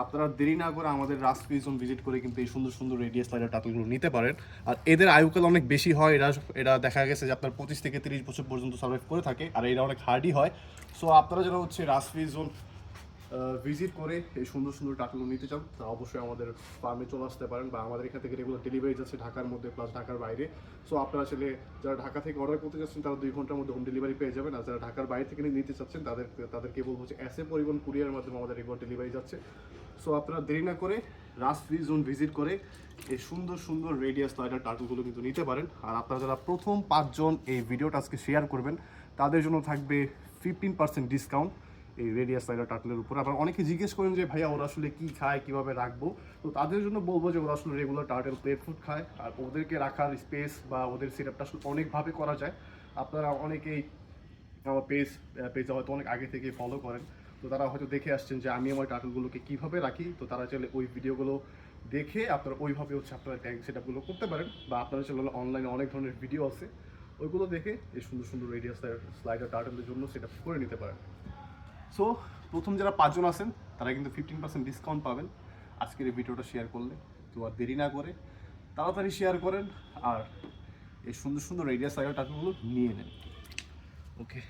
আপনারা দেরি না করে আমাদের রাস ফ্রি জোন ভিজিট করে কিন্তু এই সুন্দর সুন্দর রেডিয়াস লাইটার টাটলগুলো নিতে পারেন। আর এদের আয়ুকাল অনেক বেশি হয়, এরা দেখা গেছে যে আপনার 25 থেকে 30 বছর পর্যন্ত সার্ভাইভ করে থাকে, আর এরা অনেক হার্ডি হয়। সো আপনারা যারা হচ্ছে রাস ফ্রি জোন ভিজিট করে এই সুন্দর সুন্দর টাটলগুলো নিতে চান তারা অবশ্যই আমাদের ফার্মে চলে আসতে পারেন, বা আমাদের এখান থেকে রেগুলার ডেলিভারি যাচ্ছে ঢাকার মধ্যে প্লাস ঢাকার বাইরে। সো আপনারা আসলে যারা ঢাকা থেকে অর্ডার করতে চাচ্ছেন তারা 2 ঘন্টার মধ্যে হোম ডেলিভারি পেয়ে যাবেন, আর যারা ঢাকার বাইরে থেকে নিতে চাচ্ছেন তাদেরকে বলবো যে এসএ পরিবহন কুরিয়ারের মাধ্যমে আমাদের রেগুলার ডেলিভারি যাচ্ছে। সো আপনারা দেরি না করে রাস ফ্রি জোন ভিজিট করে এই সুন্দর সুন্দর রেডিয়াস লাইটার টাটলগুলো কিন্তু নিতে পারেন। আর আপনারা যারা প্রথম 5 জন এই ভিডিওটা আজকে শেয়ার করবেন তাদের জন্য থাকবে 15% ডিসকাউন্ট এই রেডিয়াস লাইটার টাটলের উপর। আবার অনেকে জিজ্ঞেস করেন যে ভাইয়া ওরা আসলে কী খায়, কীভাবে রাখবো, তো তাদের জন্য বলবো যে ওরা আসলে রেগুলার টার্টেল প্লেট ফুড খায়, আর ওদেরকে রাখার স্পেস বা ওদের সেটআপটা আসলে অনেকভাবে করা যায়। আপনারা অনেকেই আমার পেজে হয়তো অনেক আগে থেকে ফলো করেন, তো তারা হয়তো দেখে আসছেন যে আমি আমার টাটলগুলোকে কীভাবে রাখি, তো তারা চাইলে ওই ভিডিওগুলো দেখে আপনারা ওইভাবে হচ্ছে আপনারা ট্যাঙ্ক সেটআপগুলো করতে পারেন, বা আপনারা চাইলে অনলাইনে অনেক ধরনের ভিডিও আছে ওইগুলো দেখে এই সুন্দর সুন্দর রেডিয়াস স্লাইডার টার্টেলের জন্য সেটআপ করে নিতে পারেন। সো প্রথম যারা 5 জন আছেন তারা কিন্তু 15% ডিসকাউন্ট পাবেন আজকের এই ভিডিওটা শেয়ার করলে। তো আর দেরি না করে তাড়াতাড়ি শেয়ার করেন আর এই সুন্দর সুন্দর রেডিয়াস লাইটার টাটলগুলো নিয়ে নেন। ওকে।